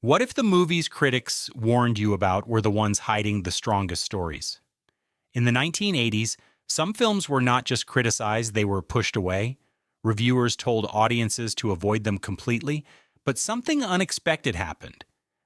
What if the movies critics warned you about were the ones hiding the strongest stories? In the 1980s, some films were not just criticized, they were pushed away. Reviewers told audiences to avoid them completely, but something unexpected happened.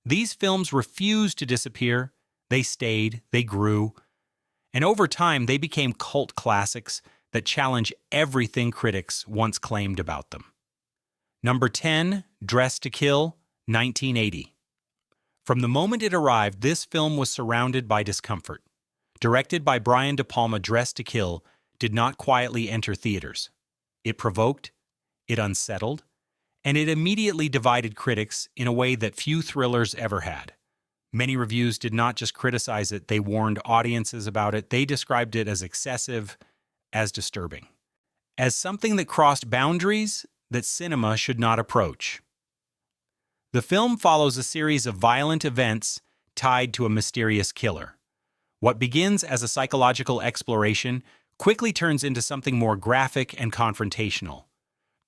These films refused to disappear, they stayed, they grew, and over time they became cult classics that challenge everything critics once claimed about them. Number 10, Dressed to Kill, 1980. From the moment it arrived, this film was surrounded by discomfort. Directed by Brian De Palma, Dressed to Kill did not quietly enter theaters. It provoked, it unsettled, and it immediately divided critics in a way that few thrillers ever had. Many reviews did not just criticize it, they warned audiences about it. They described it as excessive, as disturbing, as something that crossed boundaries that cinema should not approach. The film follows a series of violent events tied to a mysterious killer. What begins as a psychological exploration quickly turns into something more graphic and confrontational.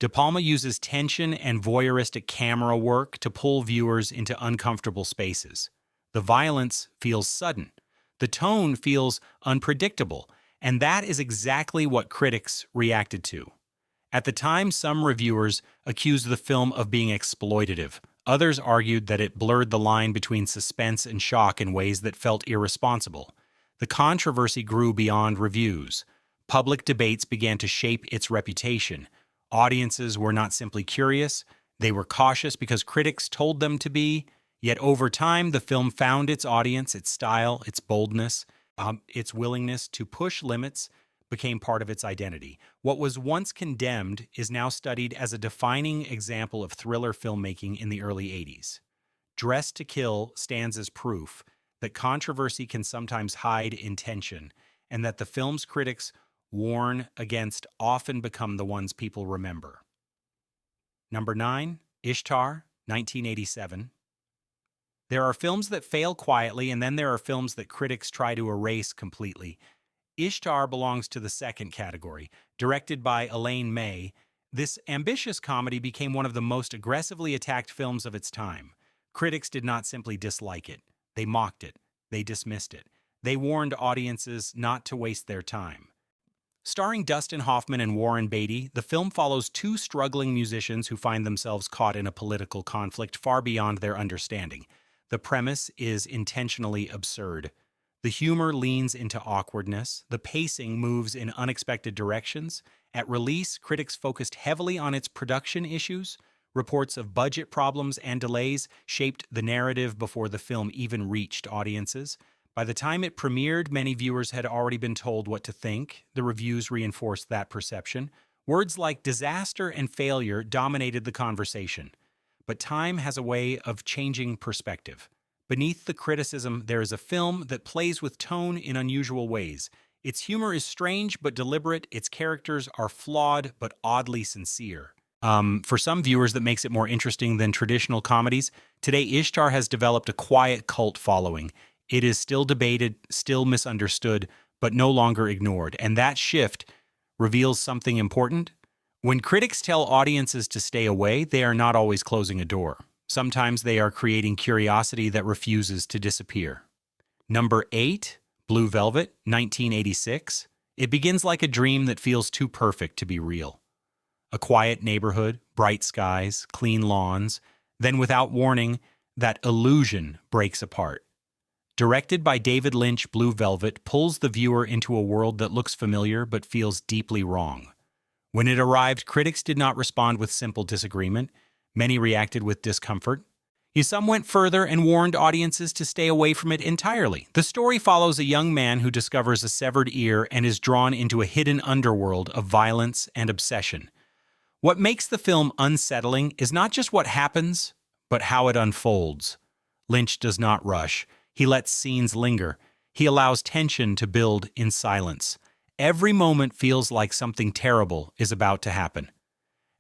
De Palma uses tension and voyeuristic camera work to pull viewers into uncomfortable spaces. The violence feels sudden. The tone feels unpredictable, and that is exactly what critics reacted to. At the time, some reviewers accused the film of being exploitative. Others argued that it blurred the line between suspense and shock in ways that felt irresponsible. The controversy grew beyond reviews. Public debates began to shape its reputation. Audiences were not simply curious, they were cautious because critics told them to be. Yet over time, the film found its audience, its style, its boldness, its willingness to push limits became part of its identity. What was once condemned is now studied as a defining example of thriller filmmaking in the early 80s. Dressed to Kill stands as proof that controversy can sometimes hide intention, and that the film's critics warn against often become the ones people remember. Number 9, Ishtar, 1987. There are films that fail quietly, and then there are films that critics try to erase completely. Ishtar belongs to the second category. Directed by Elaine May, this ambitious comedy became one of the most aggressively attacked films of its time. Critics did not simply dislike it. They mocked it. They dismissed it. They warned audiences not to waste their time. Starring Dustin Hoffman and Warren Beatty, the film follows two struggling musicians who find themselves caught in a political conflict far beyond their understanding. The premise is intentionally absurd. The humor leans into awkwardness. The pacing moves in unexpected directions. At release, critics focused heavily on its production issues. Reports of budget problems and delays shaped the narrative before the film even reached audiences. By the time it premiered, many viewers had already been told what to think. The reviews reinforced that perception. Words like disaster and failure dominated the conversation. But time has a way of changing perspective. Beneath the criticism, there is a film that plays with tone in unusual ways. Its humor is strange but deliberate. Its characters are flawed but oddly sincere. For some viewers, that makes it more interesting than traditional comedies. Today, Ishtar has developed a quiet cult following. It is still debated, still misunderstood, but no longer ignored. And that shift reveals something important. When critics tell audiences to stay away, they are not always closing a door. Sometimes they are creating curiosity that refuses to disappear. Number 8, Blue Velvet, 1986. It begins like a dream that feels too perfect to be real. A quiet neighborhood, bright skies, clean lawns. Then without warning, that illusion breaks apart. Directed by David Lynch, Blue Velvet pulls the viewer into a world that looks familiar but feels deeply wrong. When it arrived, critics did not respond with simple disagreement. Many reacted with discomfort. Some went further and warned audiences to stay away from it entirely. The story follows a young man who discovers a severed ear and is drawn into a hidden underworld of violence and obsession. What makes the film unsettling is not just what happens, but how it unfolds. Lynch does not rush. He lets scenes linger. He allows tension to build in silence. Every moment feels like something terrible is about to happen.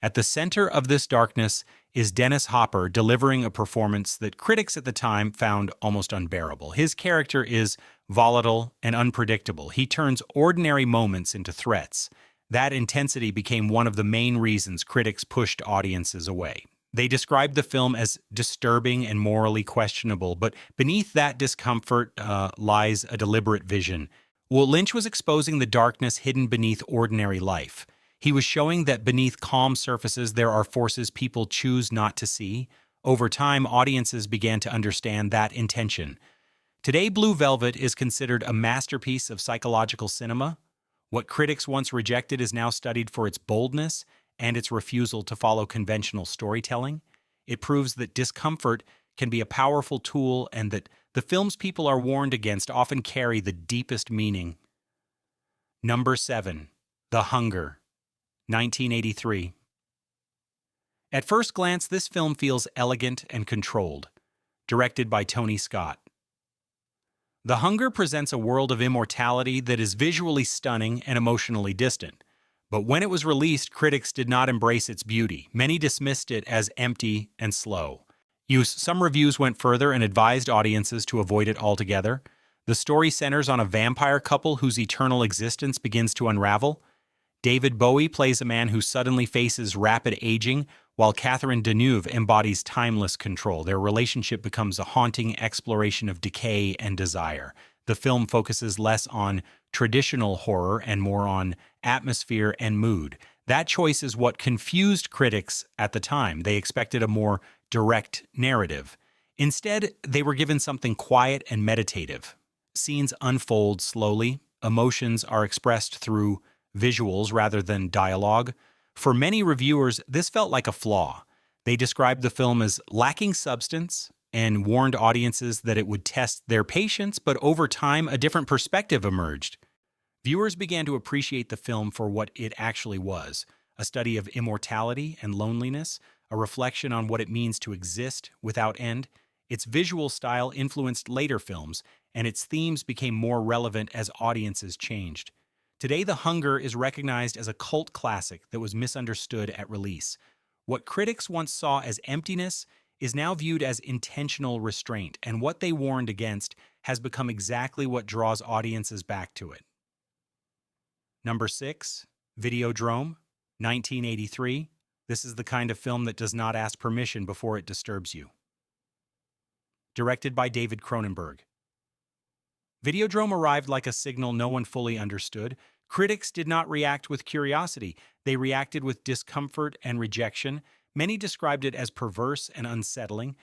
At the center of this darkness is Dennis Hopper delivering a performance that critics at the time found almost unbearable. His character is volatile and unpredictable. He turns ordinary moments into threats. That intensity became one of the main reasons critics pushed audiences away. They described the film as disturbing and morally questionable, but beneath that discomfort lies a deliberate vision. Well, Lynch was exposing the darkness hidden beneath ordinary life. He was showing that beneath calm surfaces there are forces people choose not to see. Over time, audiences began to understand that intention. Today, Blue Velvet is considered a masterpiece of psychological cinema. What critics once rejected is now studied for its boldness and its refusal to follow conventional storytelling. It proves that discomfort can be a powerful tool and that the films people are warned against often carry the deepest meaning. Number 7. The Hunger, 1983. At first glance, this film feels elegant and controlled. Directed by Tony Scott. The Hunger presents a world of immortality that is visually stunning and emotionally distant. But when it was released, critics did not embrace its beauty. Many dismissed it as empty and slow. Some reviews went further and advised audiences to avoid it altogether. The story centers on a vampire couple whose eternal existence begins to unravel. David Bowie plays a man who suddenly faces rapid aging, while Catherine Deneuve embodies timeless control. Their relationship becomes a haunting exploration of decay and desire. The film focuses less on traditional horror and more on atmosphere and mood. That choice is what confused critics at the time. They expected a more direct narrative. Instead, they were given something quiet and meditative. Scenes unfold slowly. Emotions are expressed through visuals rather than dialogue. For many reviewers, this felt like a flaw. They described the film as lacking substance and warned audiences that it would test their patience, but over time, a different perspective emerged. Viewers began to appreciate the film for what it actually was, a study of immortality and loneliness, a reflection on what it means to exist without end. Its visual style influenced later films, and its themes became more relevant as audiences changed. Today, The Hunger is recognized as a cult classic that was misunderstood at release. What critics once saw as emptiness is now viewed as intentional restraint, and what they warned against has become exactly what draws audiences back to it. Number 6, Videodrome, 1983. This is the kind of film that does not ask permission before it disturbs you. Directed by David Cronenberg. Videodrome arrived like a signal no one fully understood. Critics did not react with curiosity. They reacted with discomfort and rejection. Many described it as perverse and unsettling.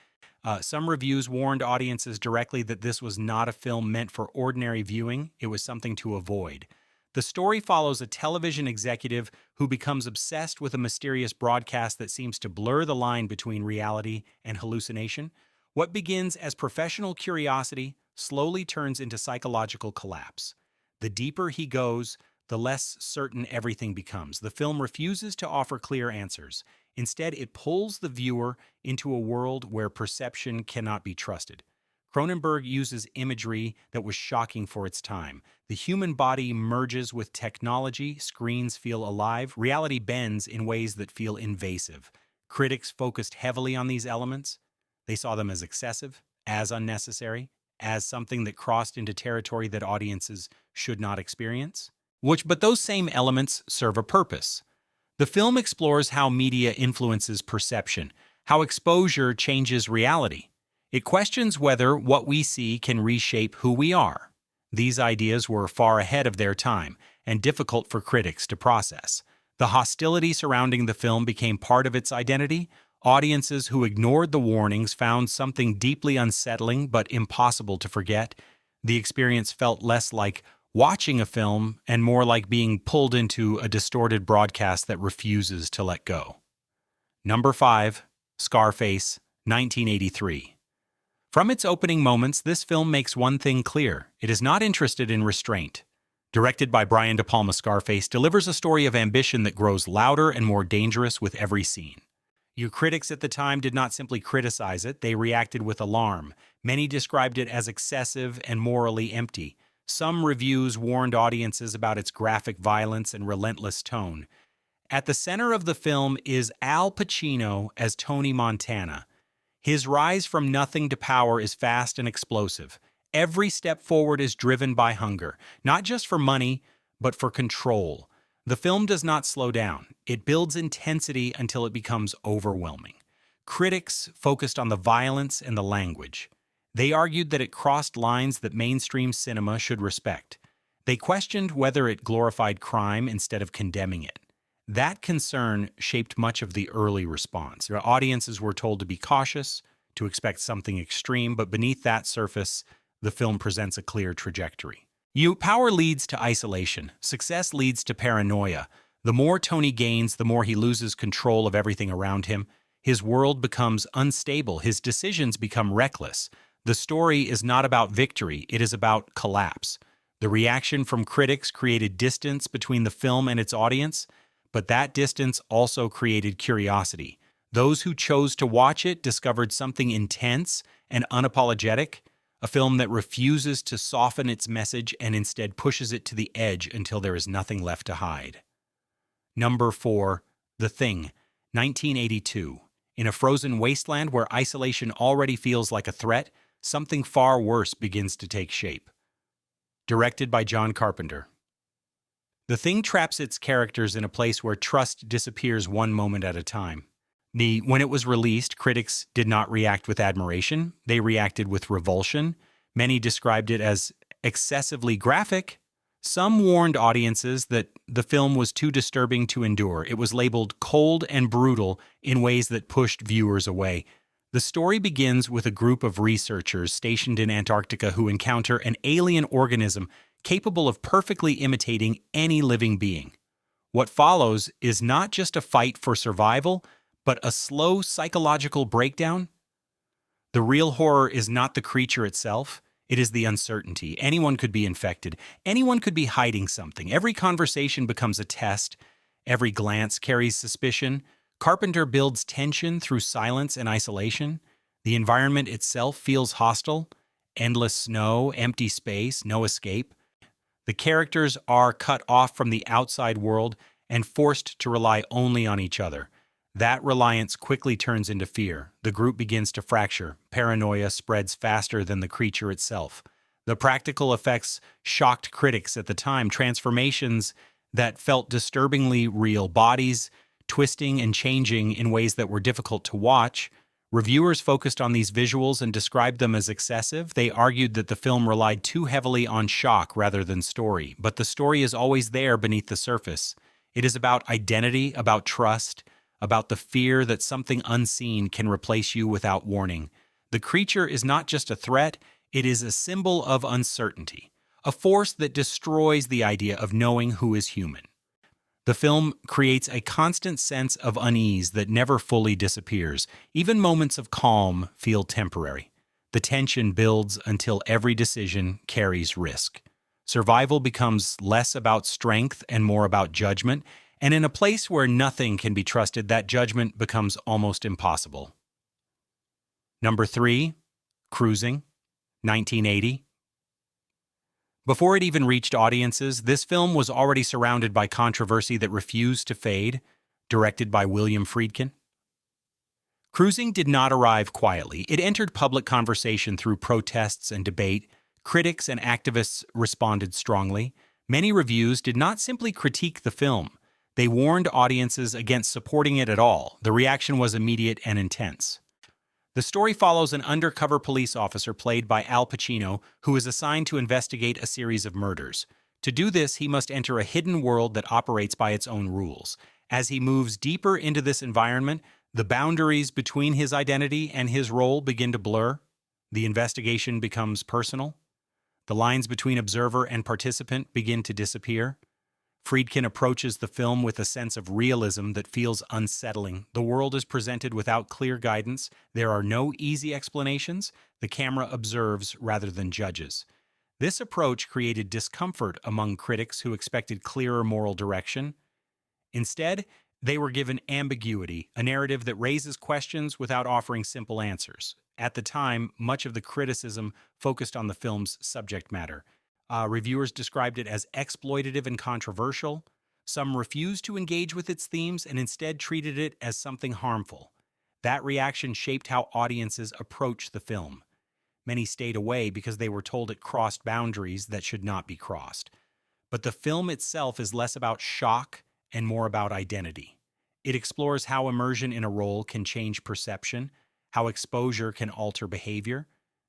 Some reviews warned audiences directly that this was not a film meant for ordinary viewing. It was something to avoid. The story follows a television executive who becomes obsessed with a mysterious broadcast that seems to blur the line between reality and hallucination. What begins as professional curiosity slowly turns into psychological collapse. The deeper he goes, the less certain everything becomes. The film refuses to offer clear answers. Instead, it pulls the viewer into a world where perception cannot be trusted. Cronenberg uses imagery that was shocking for its time. The human body merges with technology, screens feel alive, reality bends in ways that feel invasive. Critics focused heavily on these elements. They saw them as excessive, as unnecessary, as something that crossed into territory that audiences should not experience. But those same elements serve a purpose. The film explores how media influences perception, how exposure changes reality. It questions whether what we see can reshape who we are. These ideas were far ahead of their time and difficult for critics to process. The hostility surrounding the film became part of its identity. Audiences who ignored the warnings found something deeply unsettling but impossible to forget. The experience felt less like watching a film and more like being pulled into a distorted broadcast that refuses to let go. Number 5, Scarface, 1983. From its opening moments, this film makes one thing clear. It is not interested in restraint. Directed by Brian De Palma, Scarface delivers a story of ambition that grows louder and more dangerous with every scene. Critics at the time did not simply criticize it, they reacted with alarm. Many described it as excessive and morally empty. Some reviews warned audiences about its graphic violence and relentless tone. At the center of the film is Al Pacino as Tony Montana. His rise from nothing to power is fast and explosive. Every step forward is driven by hunger, not just for money, but for control. The film does not slow down. It builds intensity until it becomes overwhelming. Critics focused on the violence and the language. They argued that it crossed lines that mainstream cinema should respect. They questioned whether it glorified crime instead of condemning it. That concern shaped much of the early response. Audiences were told to be cautious, to expect something extreme, but beneath that surface, the film presents a clear trajectory. Power leads to isolation. Success leads to paranoia. The more Tony gains, the more he loses control of everything around him. His world becomes unstable. His decisions become reckless. The story is not about victory. It is about collapse. The reaction from critics created distance between the film and its audience, but that distance also created curiosity. Those who chose to watch it discovered something intense and unapologetic, a film that refuses to soften its message and instead pushes it to the edge until there is nothing left to hide. Number 4, The Thing, 1982. In a frozen wasteland where isolation already feels like a threat, something far worse begins to take shape. Directed by John Carpenter. The Thing traps its characters in a place where trust disappears one moment at a time. When it was released, critics did not react with admiration. They reacted with revulsion. Many described it as excessively graphic. Some warned audiences that the film was too disturbing to endure. It was labeled cold and brutal in ways that pushed viewers away. The story begins with a group of researchers stationed in Antarctica who encounter an alien organism capable of perfectly imitating any living being. What follows is not just a fight for survival, but a slow psychological breakdown. The real horror is not the creature itself, it is the uncertainty. Anyone could be infected. Anyone could be hiding something. Every conversation becomes a test. Every glance carries suspicion. Carpenter builds tension through silence and isolation. The environment itself feels hostile. Endless snow, empty space, no escape. The characters are cut off from the outside world and forced to rely only on each other. That reliance quickly turns into fear. The group begins to fracture. Paranoia spreads faster than the creature itself. The practical effects shocked critics at the time. Transformations that felt disturbingly real. Bodies twisting and changing in ways that were difficult to watch. Reviewers focused on these visuals and described them as excessive. They argued that the film relied too heavily on shock rather than story. But the story is always there beneath the surface. It is about identity, about trust, about the fear that something unseen can replace you without warning. The creature is not just a threat, it is a symbol of uncertainty, a force that destroys the idea of knowing who is human. The film creates a constant sense of unease that never fully disappears. Even moments of calm feel temporary. The tension builds until every decision carries risk. Survival becomes less about strength and more about judgment, and in a place where nothing can be trusted, that judgment becomes almost impossible. Number 3, Cruising, 1980. Before it even reached audiences, this film was already surrounded by controversy that refused to fade, directed by William Friedkin. Cruising did not arrive quietly. It entered public conversation through protests and debate. Critics and activists responded strongly. Many reviews did not simply critique the film. They warned audiences against supporting it at all. The reaction was immediate and intense. The story follows an undercover police officer played by Al Pacino who is assigned to investigate a series of murders. To do this, he must enter a hidden world that operates by its own rules. As he moves deeper into this environment, the boundaries between his identity and his role begin to blur. The investigation becomes personal. The lines between observer and participant begin to disappear. Friedkin approaches the film with a sense of realism that feels unsettling. The world is presented without clear guidance. There are no easy explanations. The camera observes rather than judges. This approach created discomfort among critics who expected clearer moral direction. Instead, they were given ambiguity, a narrative that raises questions without offering simple answers. At the time, much of the criticism focused on the film's subject matter. Reviewers described it as exploitative and controversial. Some refused to engage with its themes and instead treated it as something harmful. That reaction shaped how audiences approached the film. Many stayed away because they were told it crossed boundaries that should not be crossed. But the film itself is less about shock and more about identity. It explores how immersion in a role can change perception, how exposure can alter behavior.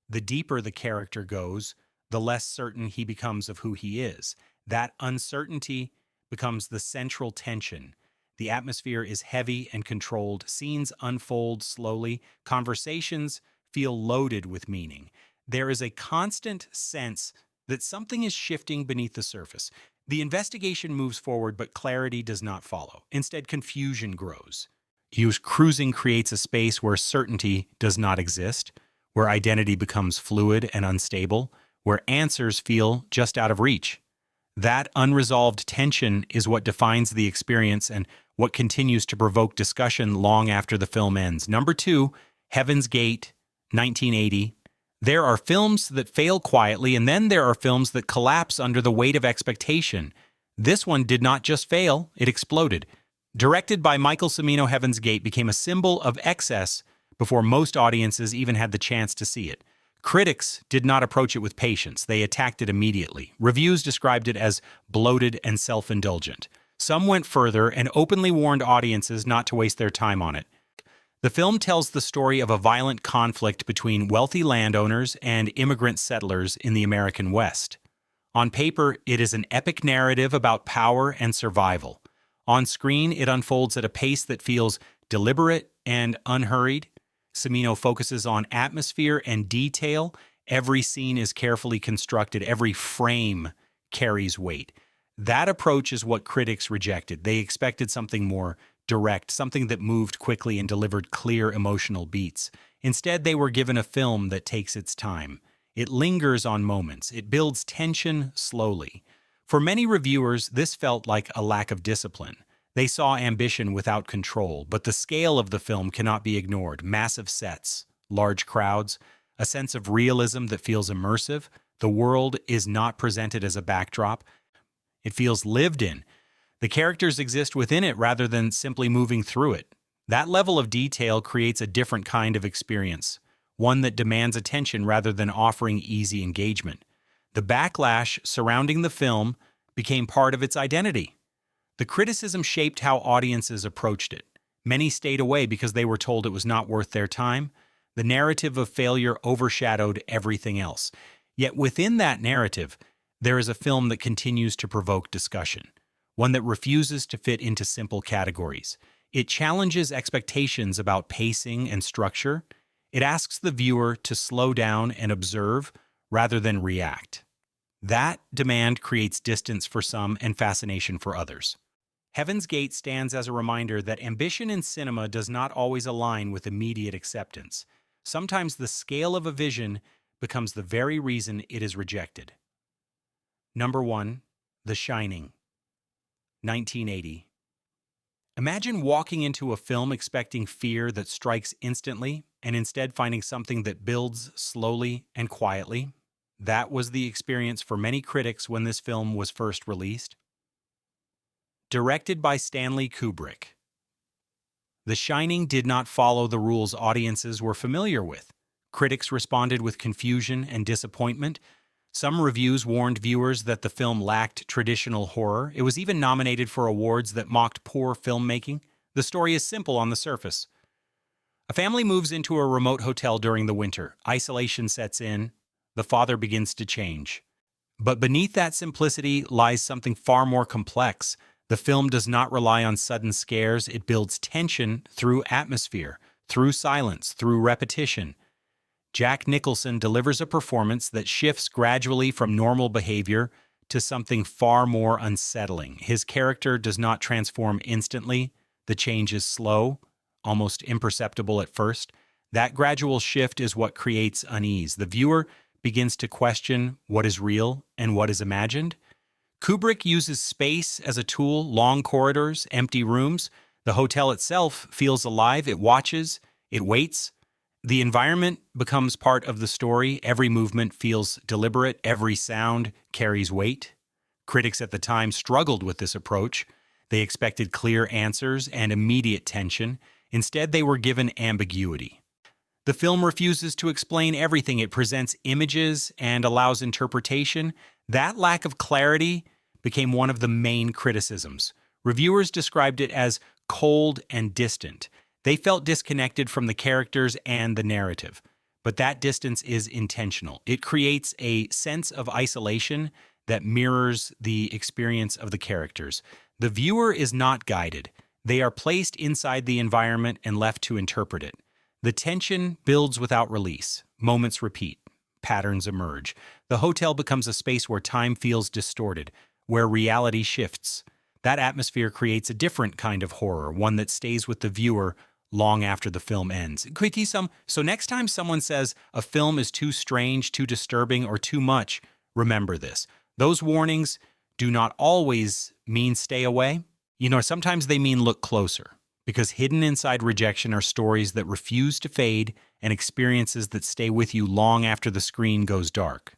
The deeper the character goes, the less certain he becomes of who he is. That uncertainty becomes the central tension. The atmosphere is heavy and controlled. Scenes unfold slowly. Conversations feel loaded with meaning. There is a constant sense that something is shifting beneath the surface. The investigation moves forward, but clarity does not follow. Instead, confusion grows. Cruising creates a space where certainty does not exist, where identity becomes fluid and unstable, where answers feel just out of reach. That unresolved tension is what defines the experience and what continues to provoke discussion long after the film ends. Number 2, Heaven's Gate, 1980. There are films that fail quietly, and then there are films that collapse under the weight of expectation. This one did not just fail, it exploded. Directed by Michael Cimino, Heaven's Gate became a symbol of excess before most audiences even had the chance to see it. Critics did not approach it with patience. They attacked it immediately. Reviews described it as bloated and self-indulgent. Some went further and openly warned audiences not to waste their time on it. The film tells the story of a violent conflict between wealthy landowners and immigrant settlers in the American West. On paper, it is an epic narrative about power and survival. On screen, it unfolds at a pace that feels deliberate and unhurried. Cimino focuses on atmosphere and detail. Every scene is carefully constructed. Every frame carries weight. That approach is what critics rejected. They expected something more direct, something that moved quickly and delivered clear emotional beats. Instead, they were given a film that takes its time. It lingers on moments. It builds tension slowly. For many reviewers, this felt like a lack of discipline. They saw ambition without control, but the scale of the film cannot be ignored. Massive sets, large crowds, a sense of realism that feels immersive. The world is not presented as a backdrop. It feels lived in. The characters exist within it rather than simply moving through it. That level of detail creates a different kind of experience, one that demands attention rather than offering easy engagement. The backlash surrounding the film became part of its identity. The criticism shaped how audiences approached it. Many stayed away because they were told it was not worth their time. The narrative of failure overshadowed everything else. Yet within that narrative, there is a film that continues to provoke discussion, one that refuses to fit into simple categories. It challenges expectations about pacing and structure. It asks the viewer to slow down and observe rather than react. That demand creates distance for some and fascination for others. Heaven's Gate stands as a reminder that ambition in cinema does not always align with immediate acceptance. Sometimes the scale of a vision becomes the very reason it is rejected. Number 1, The Shining, 1980. Imagine walking into a film expecting fear that strikes instantly and instead finding something that builds slowly and quietly. That was the experience for many critics when this film was first released. Directed by Stanley Kubrick, The Shining did not follow the rules audiences were familiar with. Critics responded with confusion and disappointment. Some reviews warned viewers that the film lacked traditional horror. It was even nominated for awards that mocked poor filmmaking. The story is simple on the surface. A family moves into a remote hotel during the winter. Isolation sets in. The father begins to change. But beneath that simplicity lies something far more complex. The film does not rely on sudden scares. It builds tension through atmosphere, through silence, through repetition. Jack Nicholson delivers a performance that shifts gradually from normal behavior to something far more unsettling. His character does not transform instantly. The change is slow, almost imperceptible at first. That gradual shift is what creates unease. The viewer begins to question what is real and what is imagined. Kubrick uses space as a tool, long corridors, empty rooms. The hotel itself feels alive. It watches, it waits. The environment becomes part of the story. Every movement feels deliberate. Every sound carries weight. Critics at the time struggled with this approach. They expected clear answers and immediate tension. Instead, they were given ambiguity. The film refuses to explain everything. It presents images and allows interpretation. That lack of clarity became one of the main criticisms. Reviewers described it as cold and distant. They felt disconnected from the characters and the narrative. But that distance is intentional. It creates a sense of isolation that mirrors the experience of the characters. The viewer is not guided. They are placed inside the environment and left to interpret it. The tension builds without release. Moments repeat. Patterns emerge. The hotel becomes a space where time feels distorted, where reality shifts. That atmosphere creates a different kind of horror, one that stays with the viewer long after the film ends. So next time someone says a film is too strange, too disturbing, or too much, remember this. Those warnings do not always mean stay away. Sometimes they mean look closer, because hidden inside rejection are stories that refuse to fade and experiences that stay with you long after the screen goes dark.